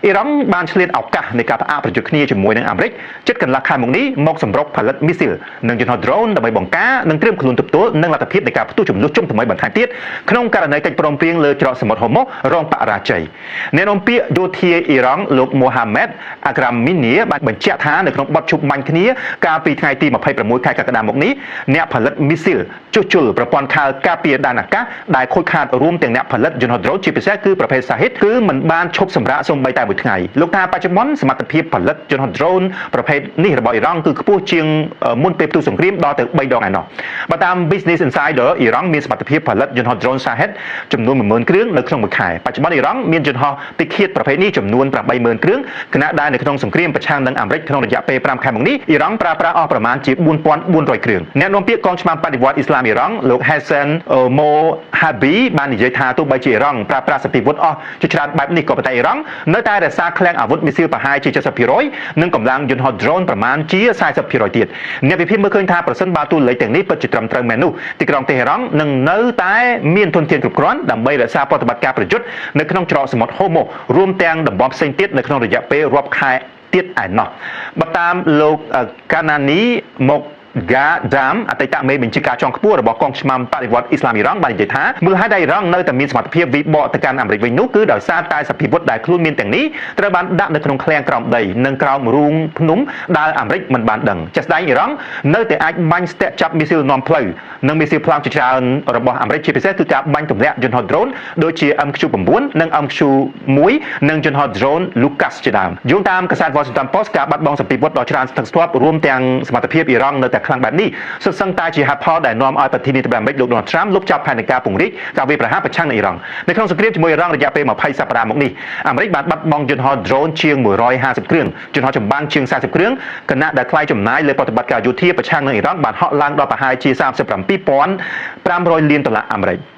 អ៊ីរ៉ង់បានឆ្លៀតឱកាសនៃការផ្អាកប្រយុទ្ធគ្នាជាមួយនឹងអាមេរិកជិតកន្លះខែមកនេះមកសម្រុកផលិតមីស៊ីលនិងយន្តហោះ drone ដើម្បីបង្ការនិងត្រៀមខ្លួនទប់ទល់នឹងលទ្ធភាពនៃការផ្ទុះជំនួសជុំថ្មីបន្ថែមទៀតក្នុងករណីកិច្ចព្រមព្រៀងលើច្រកសមុទ្រហូម៉ូសរងបរាជ័យអ្នកនាំពាក្យយោធាអ៊ីរ៉ង់លោកមូហាម៉ាត់អាក្រាមមីនីបានបញ្ជាក់ថានៅក្នុងបទជប់បាញ់គ្នាកាលពីថ្ងៃទី26ខែកក្កដាមកនេះអ្នកផលិតមីស៊ីលជួសជុលប្រព័ន្ធខែលការពារដែនអាកាសដែលខូចខាតរួមទាំងអ្នកផលិតយន្តហោះ drone ជាពិសេសគឺប្រភេទសាហិតគឺមិនបានឈប់សម្រាកសូម្បីតែមួយថ្ងៃលោកថាបច្ចុប្បន្នសមត្ថភាពផលិតយន្តហោះ drone ប្រភេទនេះរបស់អ៊ីរ៉ង់គឺខ្ពស់ជាងមុនពេលផ្ទុះសង្គ្រាមដល់ទៅ3ដងឯណោះបើតាម Business Insider អ៊ីរ៉ង់មានសមត្ថភាពផលិតយន្តហោះ drone សាហិតចំនួន 10000 គ្រឿងនៅក្នុងមួយខែបច្ចុប្បន្នអ៊ីរ៉ង់មានយន្តហោះតិចឃាតប្រភេទនេះចំនួន 80000 គ្រឿងខណៈដែលនៅក្នុងសង្គ្រាមប្រឆាំងនឹងអាមេរិកក្នុងរយៈពេល5ខែមកនេះអ៊ីរ៉ង់ប្រើប្រាស់អស់ប្រមាណជា4400 គ្រឿងអ្នកនាំពាក្យកងឆ្មាំបដិវត្តអ៊ីស្លាមអ៊ីរ៉ង់លោក Hassan Mohabi បាននិយាយថាទោះបីជាអ៊ីរ៉ង់ប្រើប្រាស់សពិវុធអស់ជាច្រើនបែបនេះក៏ប៉ុន្តែអ៊ីរ៉ង់នៅតែរក្សាឃ្លាំងអាវុធមីស៊ីលប្រហែលជា 70% និងកម្លាំងយន្តហោះ drone ប្រមាណជា 40% ទៀតអ្នកវិភាគមើលឃើញថាប្រសិនបើតួលេខទាំងនេះពិតជាត្រឹមត្រូវមែននោះទីក្រុងតេហេរ៉ង់នឹងនៅតែមានធនធានគ្រប់គ្រាន់ដើម្បីរក្សាប្រតិបត្តិការប្រយុទ្ធនៅក្នុងច្រកសមុទ្រហូម៉ូសរួមទាំងតំបន់ផ្សេងទៀតនៅក្នុងរយៈពេលរាប់ខែទៀតឯណោះបើតាមលោកកាណានីមកGadam អតីតមេបញ្ជាការជាន់ខ្ពស់របស់កងឆ្មាំបដិវត្តអ៊ីស្លាមអ៊ីរ៉ង់បាននិយាយថាមូលហេតុដែលអ៊ីរ៉ង់នៅតែមានសមត្ថភាពវិបកទៅកាន់អាមេរិកវិញនោះគឺដោយសារតែសភាវុធដែលខ្លួនមានទាំងនេះត្រូវបានដាក់នៅក្នុងឃ្លាំងក្រោមដីនិងក្រោមរូងភ្នំដែលអាមេរិកមិនបានដឹងជាក់ស្ដែងអ៊ីរ៉ង់នៅតែអាចបាញ់ស្ទាក់ចាប់មីស៊ីលនាំផ្លូវនិងមីស៊ីលផ្លោងជាច្រើនរបស់អាមេរិកជាពិសេសគឺការបាញ់ទម្លាក់យន្តហោះ drone ដូចជា MQ9 និង MQ1 និងយន្តហោះ drone Lucas ជាដើមយោងតាមកាសែត Washington Post ការបាត់បង់សភាវុធដ៏ច្រើនស្ថិតស្ថេររួមទាំងសមត្ថភាពអ៊ីរ៉ង់នៅតែខ្លាំងបែបនេះសុទ្ធសឹងតែជាហេតុផលដែលនាំឲ្យប្រធានាធិបតីអាមេរិកលោក Donald Trump លុបចាប់ផែនការពង្រីកការវាយប្រហារប្រឆាំងនឹងអ៊ីរ៉ង់នៅក្នុងសង្គ្រាមជាមួយអ៊ីរ៉ង់រយៈពេល20សប្តាហ៍មកនេះអាមេរិកបានបាត់បង់យន្តហោះ drone ជាង150គ្រឿងយន្តហោះចម្បាំងជាង40គ្រឿងខណៈដែលថ្លៃចំណាយលើប្រតិបត្តិការយោធាប្រឆាំងនឹងអ៊ីរ៉ង់បានហក់ឡើងដល់ប្រហែលជា $37,500 លានអាមេរិក